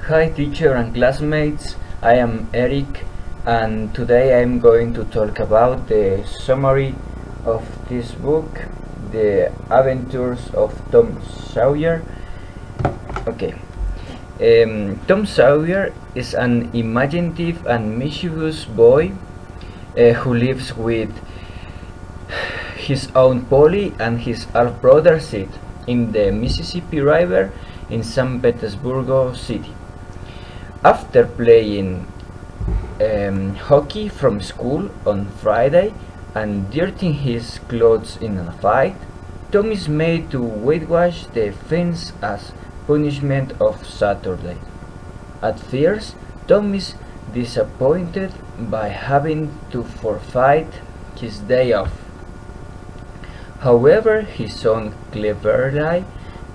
Hi teacher and classmates, I am Eric and today I'm going to talk about the summary of this book, The Adventures of Tom Sawyer. Okay. Tom Sawyer is an imaginative and mischievous boy who lives with his Aunt Polly and his half-brother Sid in the Mississippi River in San Petersburg City. After playing hockey from school on Friday and dirtying his clothes in a fight, Tom is made to whitewash the fence as punishment of Saturday. At first, Tom is disappointed by having to forfeit his day off. However, his son cleverly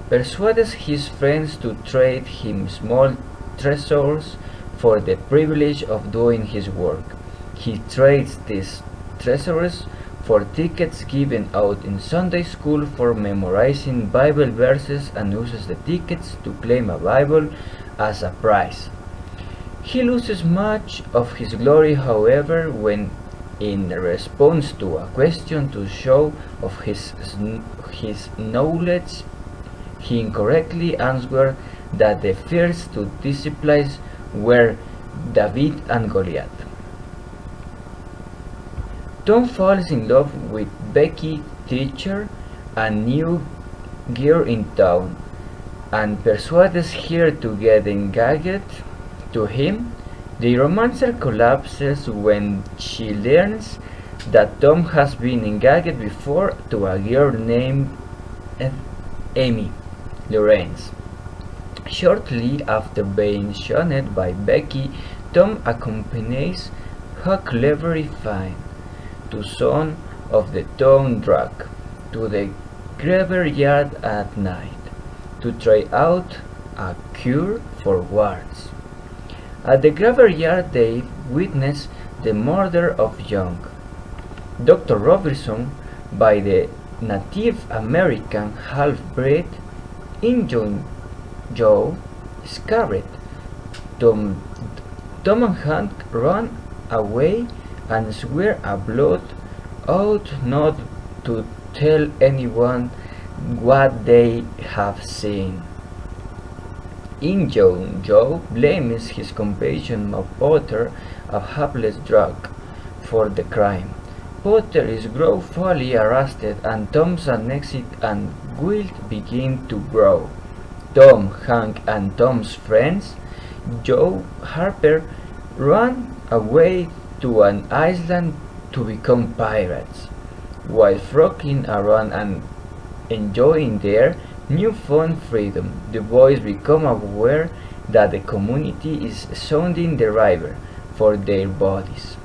persuades his friends to trade him small treasures for the privilege of doing his work. He trades these treasures for tickets given out in Sunday school for memorizing Bible verses and uses the tickets to claim a Bible as a prize. He loses much of his glory, however, when in response to a question to show of his knowledge, he incorrectly answered that the first two disciples were David and Goliath. Tom falls in love with Becky teacher, a new girl in town, and persuades her to get engaged to him. The romance collapses when she learns that Tom has been engaged before to a girl named Amy Lawrence. Shortly after being shunned by Becky, Tom accompanies Huck Levery Fine, the son of the town drug, to the graveyard at night to try out a cure for warts. At the graveyard they witness the murder of young Dr. Robertson by the Native American half-breed Injun Joe Scarrett. Tom and Hank run away and swear a blood oath not to tell anyone what they have seen. Injun Joe blames his companion of Potter, a hapless drug, for the crime. Potter is gruffly arrested and Tom's anxiety and guilt begin to grow. Tom, Hank, and Tom's friends, Joe Harper, run away to an island to become pirates. While frolicking around and enjoying their newfound freedom, the boys become aware that the community is sounding the river for their bodies.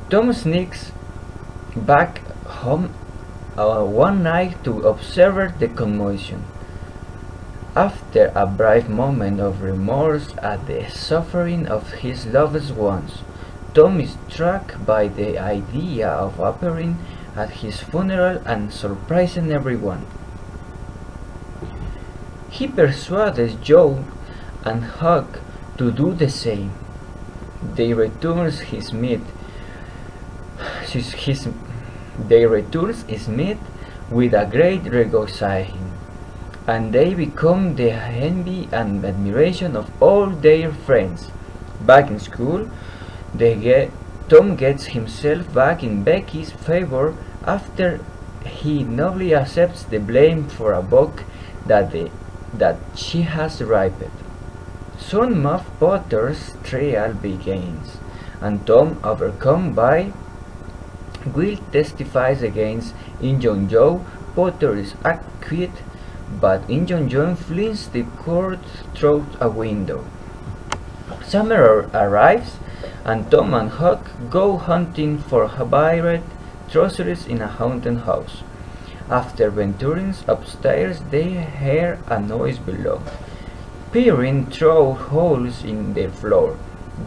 Tom sneaks back home one night to observe the commotion. After a brief moment of remorse at the suffering of his loved ones, Tom is struck by the idea of appearing at his funeral and surprising everyone. He persuades Joe and Huck to do the same. They returns his meat with a great regocijo, and they become the envy and admiration of all their friends. Back in school, Tom gets himself back in Becky's favor after he nobly accepts the blame for a book that she has ripped. Soon Muff Potter's trial begins, and Tom, overcome by guilt, testifies against Injun Joe. Potter is acquitted, but Injun Joe flees the court through a window. Summer arrives, and Tom and Huck go hunting for buried treasures in a haunted house. After venturing upstairs, they hear a noise below. Peering through holes in the floor,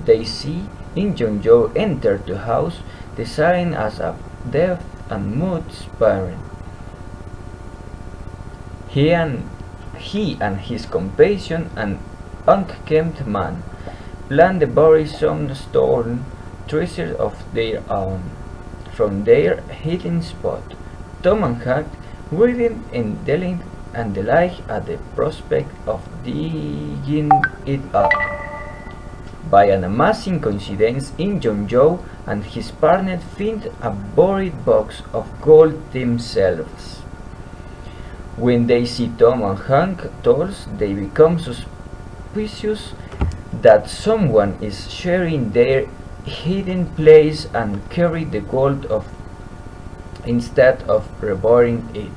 they see Injun Joe enter the house, disguised as a deaf and mute parent. He and he and his companion, an unkempt man, plan to bury some stolen treasure of their own from their hidden spot. Tom and Huck grin and delight at the prospect of digging it up. By an amazing coincidence, Injun Joe and his partner find a buried box of gold themselves. When they see Tom and Hank tools, they become suspicious that someone is sharing their hidden place and carry the gold instead of reburying it.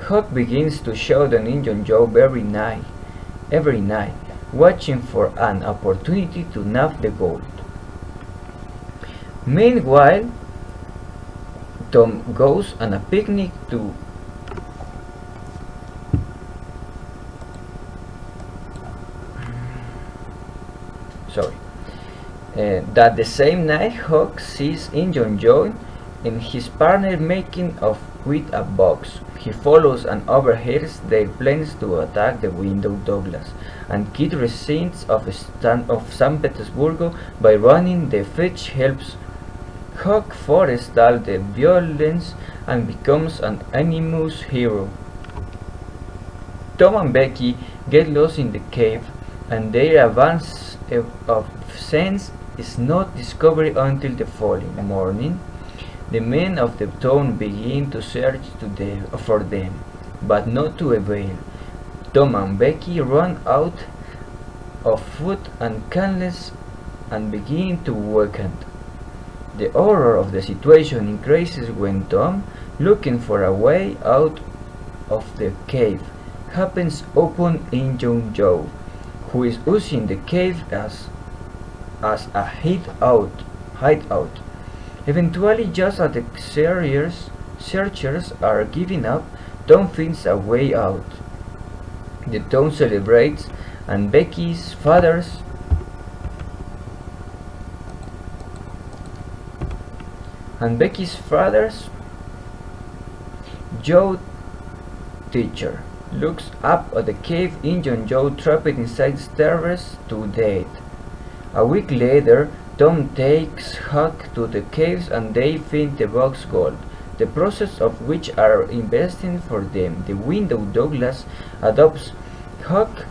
Huck begins to shout on Injun Joe every night, watching for an opportunity to nab the gold. Meanwhile, Tom goes on a picnic that the same night Huck sees Injun Joe and his partner making off with a box. He follows and overhears their plans to attack the Window Douglas and kid residents of San Petersburg by running. The fetch helps Huck forestall the violence and becomes an anonymous hero. Tom and Becky get lost in the cave, and their advance of sense is not discovered until the following morning. The men of the town begin to search for them, but not to avail. Tom and Becky run out of food and candles and begin to weaken. The horror of the situation increases when Tom, looking for a way out of the cave, happens upon Injun Joe, who is using the cave as a hideout. Eventually, just as the searchers are giving up, Tom finds a way out. The town celebrates, and Becky's father's Joe teacher looks up at the cave. Injun Joe trapped inside starves to death. A week later, Tom takes Huck to the caves and they find the box gold, the process of which are investing for them. The Window Douglas adopts Huck,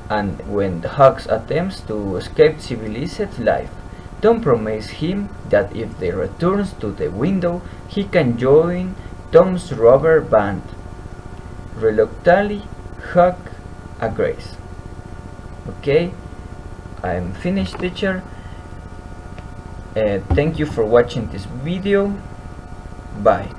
and when Huck attempts to escape civilized life, Tom promises him that if they returns to the window, he can join Tom's robber band. Reluctantly, Huck agrees. Okay, I'm finished, teacher. Thank you for watching this video. Bye.